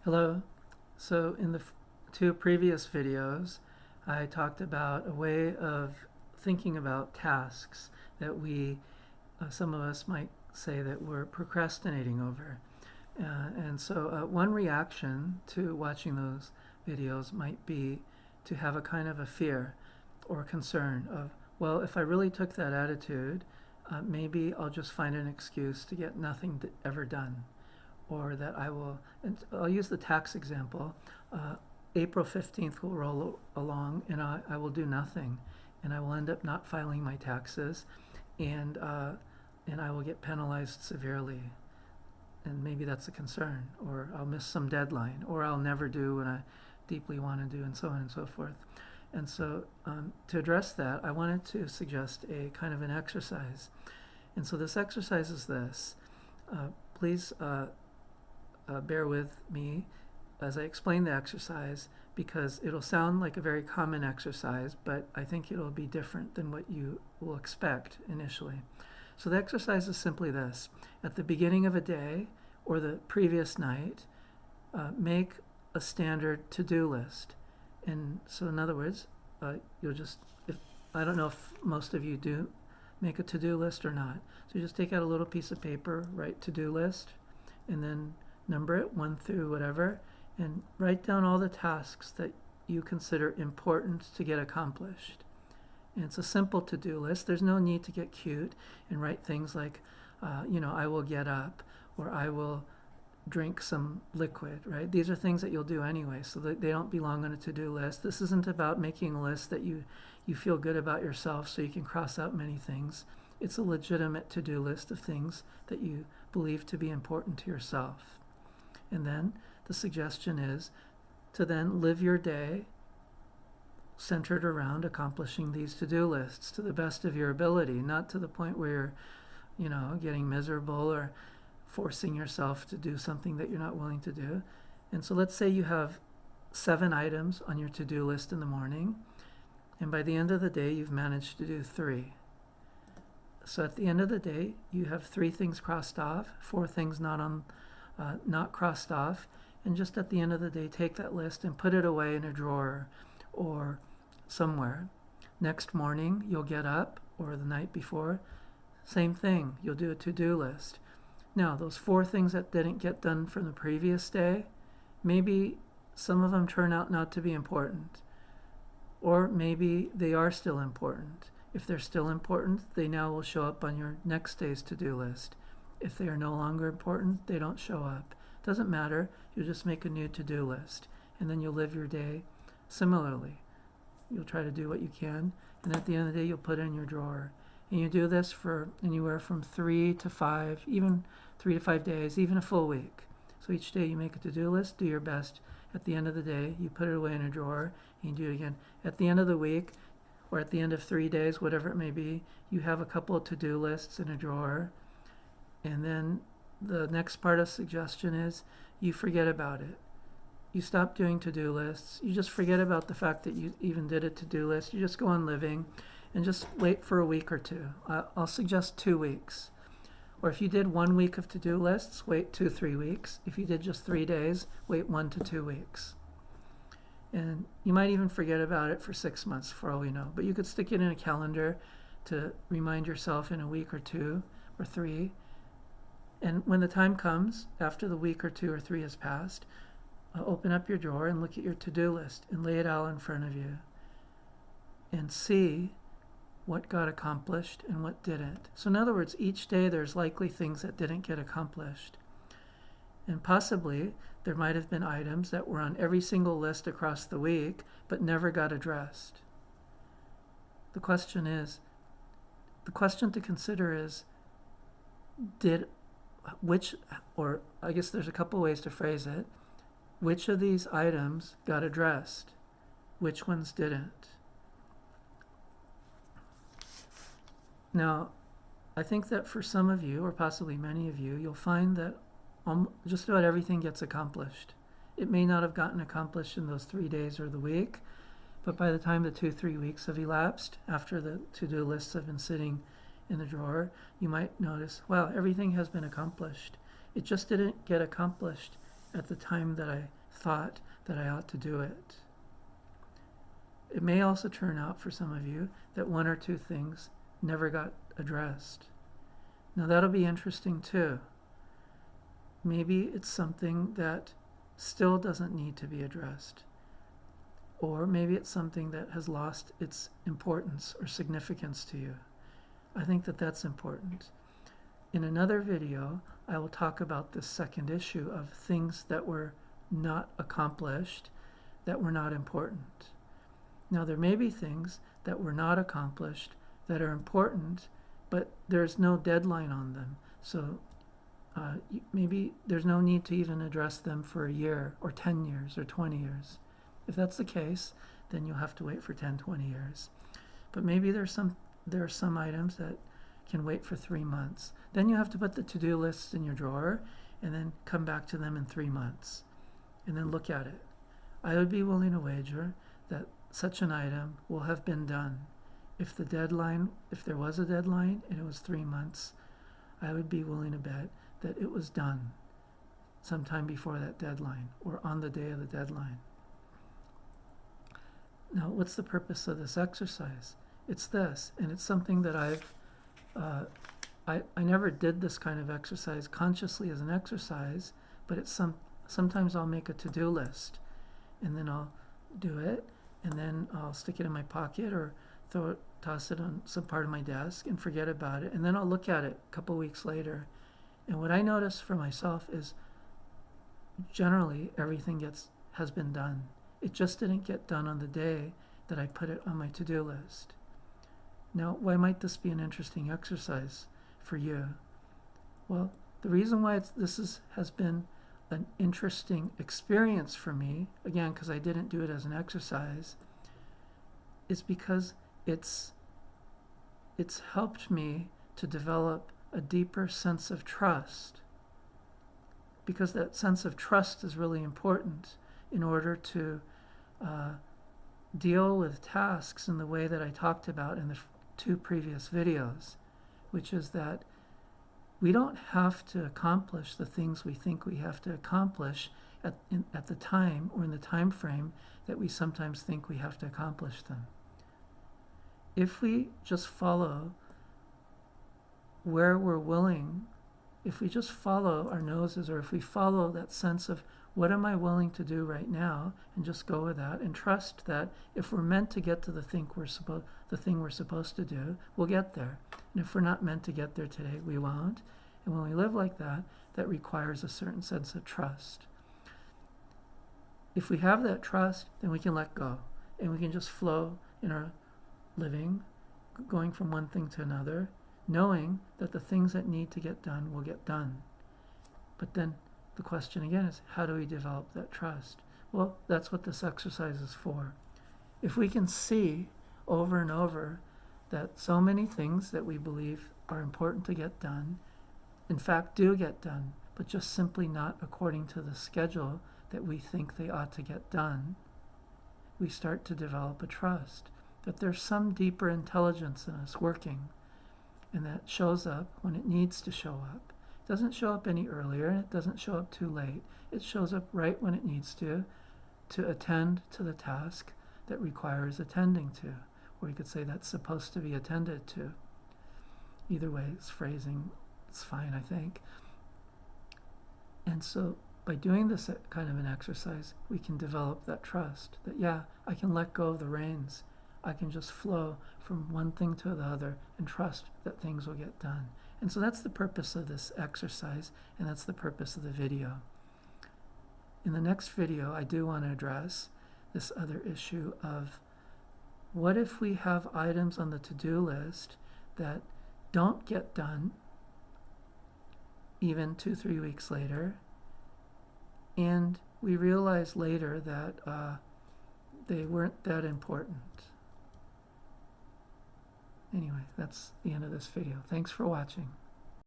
Hello. So in the two previous videos, I talked about a way of thinking about tasks that some of us might say that we're procrastinating over. And so one reaction to watching those videos might be to have a kind of a fear or concern of, well, if I really took that attitude, maybe I'll just find an excuse to get nothing ever done, or that and I'll use the tax example. Uh, April 15th will roll along and I will do nothing, and I will end up not filing my taxes, and, uh, and I will get penalized severely. And maybe that's a concern, or I'll miss some deadline, or I'll never do what I deeply want to do, and so on and so forth. And so, to address that, I wanted to suggest a kind of an exercise. And so, this exercise is this. Please bear with me as I explain the exercise, because it'll sound like a very common exercise, but I think it'll be different than what you will expect initially. So the exercise is simply this. At the beginning of a day or the previous night, make a standard to-do list. And so in other words, you'll just, I don't know if most of you do make a to-do list or not. So you just take out a little piece of paper, write to-do list, and then number it 1 through whatever, and write down all the tasks that you consider important to get accomplished. And it's a simple to-do list. There's no need to get cute and write things like, I will get up, or I will drink some liquid, right? These are things that you'll do anyway, so that they don't belong on a to-do list. This isn't about making a list that you feel good about yourself so you can cross out many things. It's a legitimate to-do list of things that you believe to be important to yourself. And then the suggestion is to then live your day centered around accomplishing these to-do lists to the best of your ability, not to the point where you're, getting miserable or forcing yourself to do something that you're not willing to do. And so let's say you have 7 items on your to-do list in the morning, and by the end of the day, you've managed to do 3. So at the end of the day, you have 3 things crossed off, 4 things not crossed off, and just at the end of the day, take that list and put it away in a drawer or somewhere. Next morning, you'll get up, or the night before, same thing, you'll do a to-do list. Now, those 4 things that didn't get done from the previous day, maybe some of them turn out not to be important, or maybe they are still important. If they're still important, they now will show up on your next day's to-do list. If they are no longer important, they don't show up. Doesn't matter, you'll just make a new to-do list, and then you'll live your day similarly. You'll try to do what you can, and at the end of the day, you'll put it in your drawer. And you do this for anywhere from 3 to 5, even 3 to 5 days, even a full week. So each day you make a to-do list, do your best. At the end of the day, you put it away in a drawer, and you do it again. At the end of the week, or at the end of 3 days, whatever it may be, you have a couple of to-do lists in a drawer. And then the next part of suggestion is you forget about it. You stop doing to-do lists. You just forget about the fact that you even did a to-do list. You just go on living and just wait for a week or 2. I'll suggest 2 weeks. Or if you did 1 week of to-do lists, wait 2-3 weeks. If you did just 3 days, wait 1 to 2 weeks. And you might even forget about it for 6 months for all we know. But you could stick it in a calendar to remind yourself in a week or 2 or 3. And when the time comes, after the week or 2 or 3 has passed, open up your drawer and look at your to-do list and lay it out in front of you and see what got accomplished and what didn't. So in other words, each day there's likely things that didn't get accomplished. And possibly there might have been items that were on every single list across the week but never got addressed. The question to consider is, or I guess there's a couple ways to phrase it, which of these items got addressed? Which ones didn't? Now, I think that for some of you, or possibly many of you, you'll find that just about everything gets accomplished. It may not have gotten accomplished in those 3 days or the week, but by the time the 2-3 weeks have elapsed, after the to-do lists have been sitting in the drawer, you might notice, wow, everything has been accomplished. It just didn't get accomplished at the time that I thought that I ought to do it. It may also turn out for some of you that one or two things never got addressed. Now that'll be interesting too. Maybe it's something that still doesn't need to be addressed. Or maybe it's something that has lost its importance or significance to you. I think that that's important. In another video, I will talk about this second issue of things that were not accomplished, that were not important. Now, there may be things that were not accomplished that are important, but there's no deadline on them. So maybe there's no need to even address them for a year or 10 years or 20 years. If that's the case, then you'll have to wait for 10, 20 years. But maybe there are some items that can wait for 3 months. Then you have to put the to-do list in your drawer and then come back to them in 3 months and then look at it. I would be willing to wager that such an item will have been done. If there was a deadline and it was 3 months, I would be willing to bet that it was done sometime before that deadline or on the day of the deadline. Now, what's the purpose of this exercise? It's this, and it's something that I never did this kind of exercise consciously as an exercise, but sometimes I'll make a to-do list, and then I'll do it, and then I'll stick it in my pocket or toss it on some part of my desk and forget about it, and then I'll look at it a couple weeks later. And what I notice for myself is generally everything has been done. It just didn't get done on the day that I put it on my to-do list. Now, why might this be an interesting exercise for you? Well, the reason why has been an interesting experience for me, again, because I didn't do it as an exercise, is because it's helped me to develop a deeper sense of trust. Because that sense of trust is really important in order to deal with tasks in the way that I talked about in the 2 previous videos, which is that we don't have to accomplish the things we think we have to accomplish at the time or in the time frame that we sometimes think we have to accomplish them. If we just follow where we're willing, if we just follow our noses, or if we follow that sense of what am I willing to do right now, and just go with that, and trust that if we're meant to get to the thing we're supposed to do, we'll get there. And if we're not meant to get there today, we won't. And when we live like that, that requires a certain sense of trust. If we have that trust, then we can let go, and we can just flow in our living, going from one thing to another, knowing that the things that need to get done will get done. But then the question again is, how do we develop that trust? Well, that's what this exercise is for. If we can see over and over that so many things that we believe are important to get done, in fact do get done, but just simply not according to the schedule that we think they ought to get done, we start to develop a trust that there's some deeper intelligence in us working, and that shows up when it needs to show up. It doesn't show up any earlier, and it doesn't show up too late. It shows up right when it needs to attend to the task that requires attending to, or you could say that's supposed to be attended to. Either way, it's phrasing, it's fine, I think. And so by doing this kind of an exercise, we can develop that trust that, yeah, I can let go of the reins. I can just flow from one thing to the other and trust that things will get done. And so that's the purpose of this exercise, and that's the purpose of the video. In the next video, I do want to address this other issue of what if we have items on the to-do list that don't get done even 2-3 weeks later, and we realize later that they weren't that important. Anyway, that's the end of this video. Thanks for watching.